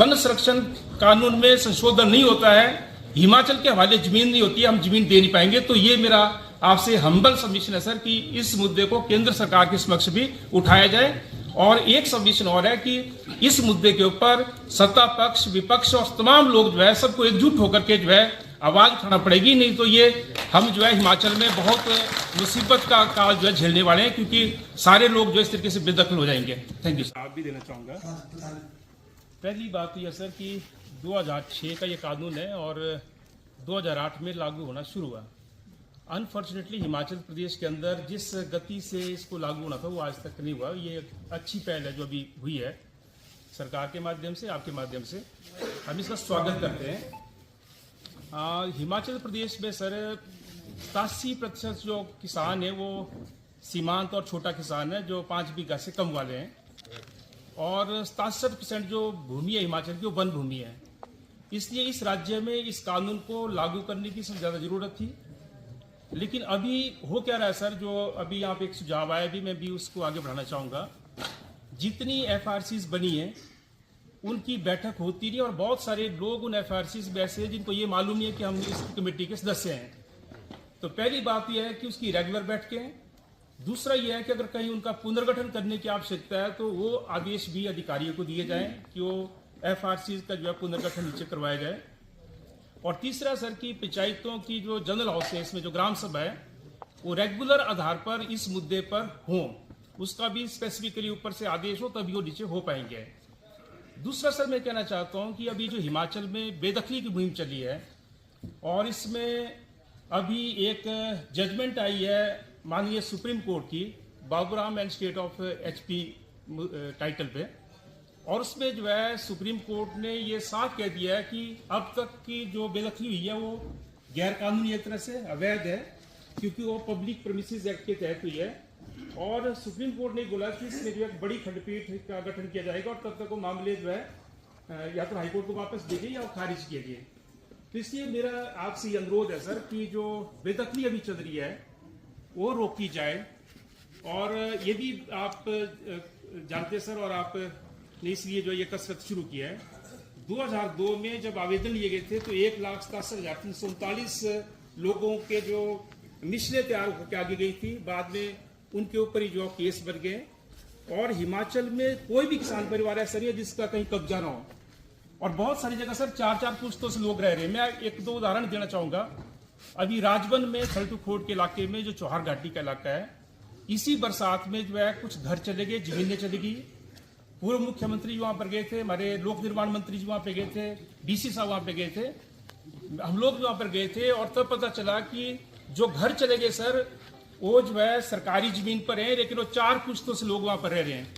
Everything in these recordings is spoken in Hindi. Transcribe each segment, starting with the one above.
वन संरक्षण कानून में संशोधन नहीं होता है, हिमाचल के हवाले जमीन नहीं होती है, हम जमीन दे नहीं पाएंगे। तो ये मेरा आपसे हम्बल सबमिशन है सर कि इस मुद्दे को केंद्र सरकार के समक्ष भी उठाया जाए। और एक सबमिशन और है कि इस मुद्दे के ऊपर सत्ता पक्ष, विपक्ष और तमाम लोग जो है सबको एकजुट होकर के जो है आवाज उठाना पड़ेगी, नहीं तो ये हम जो है हिमाचल में बहुत मुसीबत का काल जो है झेलने वाले हैं, क्योंकि सारे लोग जो इस तरीके से बेदखल हो जाएंगे। Thank you sir. आप भी देना चाहूँगा। पहली बात यह सर कि 2006 का ये कानून है और 2008 में लागू होना शुरू हुआ। अनफॉर्चुनेटली हिमाचल प्रदेश के अंदर जिस गति से इसको लागू होना था वो आज तक नहीं हुआ। ये अच्छी पहल है जो अभी हुई है सरकार के माध्यम से, आपके माध्यम से, हम इसका स्वागत करते हैं। हिमाचल प्रदेश में सर 87% जो किसान है वो सीमांत और छोटा किसान है जो 5 बीघा से कम वाले हैं, और 67% जो भूमि है हिमाचल की वो वन भूमि है। इसलिए इस राज्य में इस कानून को लागू करने की सबसे ज़्यादा ज़रूरत थी। लेकिन अभी हो क्या रहा है सर, जो अभी यहाँ पे एक सुझाव आया, भी मैं भी उसको आगे बढ़ाना चाहूँगा। जितनी एफआरसीज बनी है उनकी बैठक होती नहीं, और बहुत सारे लोग उन एफआरसीज में ऐसे हैं जिनको ये मालूम नहीं है कि हम इस कमेटी के सदस्य हैं। तो पहली बात यह है कि उसकी रेगुलर बैठकें हैं। दूसरा यह है कि अगर कहीं उनका पुनर्गठन करने की आवश्यकता है तो वो आदेश भी अधिकारियों को दिए जाएं कि वो एफआरसीज का जो है पुनर्गठन नीचे करवाया जाए। और तीसरा सर की पंचायतों की जो जनरल हाउस है, इसमें जो ग्राम सभा है, वो रेगुलर आधार पर इस मुद्दे पर हो, उसका भी स्पेसिफिकली ऊपर से आदेश हो, तभी वो नीचे हो पाएंगे। दूसरा सर मैं कहना चाहता हूं कि अभी जो हिमाचल में बेदखली की मुहिम चली है और इसमें अभी एक जजमेंट आई है माननीय सुप्रीम कोर्ट की, Baburam and state of HP title पे, और उसमें जो है सुप्रीम कोर्ट ने ये साफ कह दिया है कि अब तक की जो बेदखली हुई है वो गैर कानूनी एक तरह से अवैध है, क्योंकि वो पब्लिक प्रेमिसेस एक्ट के तहत हुई है। और सुप्रीम कोर्ट ने बोला कि इसमें जो है बड़ी खंडपीठ का गठन किया जाएगा और तब तक वो मामले जो है या तो हाईकोर्ट को वापस भेजे या खारिज किए गए। तो इसलिए मेरा आपसे ये अनुरोध है सर कि जो बेदखली अभी चल रही है वो रोकी जाए। और ये भी आप जानते सर, और आप ने इसलिए जो ये कसरत शुरू की है, 2002 में जब आवेदन लिए गए थे तो 1,67,339 लोगों के जो मिसलें तैयार होकर आगे गई थी, बाद में उनके ऊपर ही जो केस बन गए। और हिमाचल में कोई भी किसान परिवार ऐसा नहीं है जिसका कहीं कब्जा ना हो, और बहुत सारी जगह सर 4-4 पुश्तों से लोग रह रहे हैं। मैं 1-2 उदाहरण देना चाहूंगा। अभी राजवन में थलटू खोड़ के इलाके में जो चौहार घाटी का इलाका है, इसी बरसात में जो है कुछ घर चले गए, जमीनें चली गई। पूर्व मुख्यमंत्री वहां पर गए थे, हमारे लोक निर्माण मंत्री जी वहां पे गए थे, DC साहब वहां पे गए थे, हम लोग वहां पर गए थे, और तब पता चला कि जो घर चले गए सर वो जो है सरकारी जमीन पर है, लेकिन वो 4 पुश्तों से लोग वहां पर रह रहे हैं।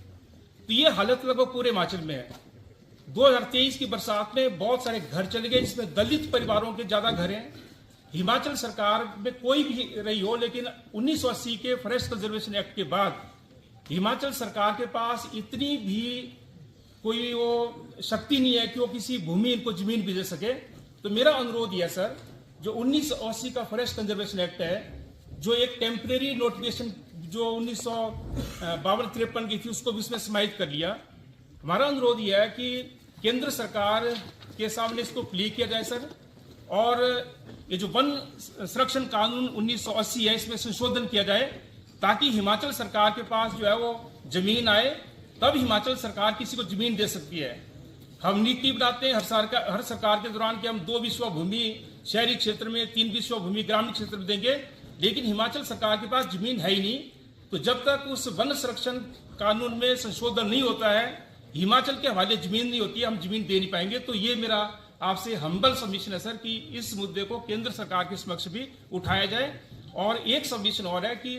तो ये हालत लगभग पूरे हिमाचल में है। 2023 की बरसात में बहुत सारे घर चले गए, जिसमें दलित परिवारों के ज्यादा घर हैं। हिमाचल सरकार में कोई भी रही हो, लेकिन 1980 के फॉरेस्ट कंजर्वेशन एक्ट के बाद हिमाचल सरकार के पास इतनी भी कोई वो शक्ति नहीं है कि वो किसी भूमि इनको जमीन भी दे सके। तो मेरा अनुरोध यह है सर, जो 1980 का फॉरेस्ट कंजर्वेशन एक्ट है, जो एक टेम्परेरी नोटिफिकेशन जो 1952-53 की थी, उसको भी उसमें समाहित कर लिया। हमारा अनुरोध यह है कि केंद्र सरकार के सामने इसको प्ले किया जाए सर, और ये जो वन संरक्षण कानून 1980 है इसमें संशोधन किया जाए, ताकि हिमाचल सरकार के पास जो है वो जमीन आए, तब हिमाचल सरकार किसी को जमीन दे सकती है। हम नीति बनाते हैं हर सरकार के दौरान कि हम 2 विश्व भूमि शहरी क्षेत्र में, 3 विश्व भूमि ग्रामीण क्षेत्र में देंगे, लेकिन हिमाचल सरकार के पास जमीन है ही नहीं। तो जब तक उस वन संरक्षण कानून में संशोधन नहीं होता है, हिमाचल के हवाले जमीन नहीं होती है, हम जमीन दे नहीं पाएंगे। तो ये मेरा आपसे हम्बल सबमिशन है सर कि इस मुद्दे को केंद्र सरकार के समक्ष भी उठाया जाए। और एक सबमिशन और है कि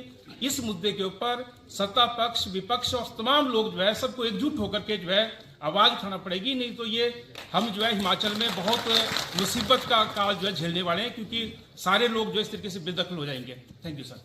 इस मुद्दे के ऊपर सत्ता पक्ष, विपक्ष और तमाम लोग जो है सबको एकजुट होकर के जो है आवाज उठाना पड़ेगी, नहीं तो ये हम जो है हिमाचल में बहुत मुसीबत का काल जो है झेलने वाले हैं, क्योंकि सारे लोग जो इस तरीके से बेदखल हो जाएंगे। Thank you sir.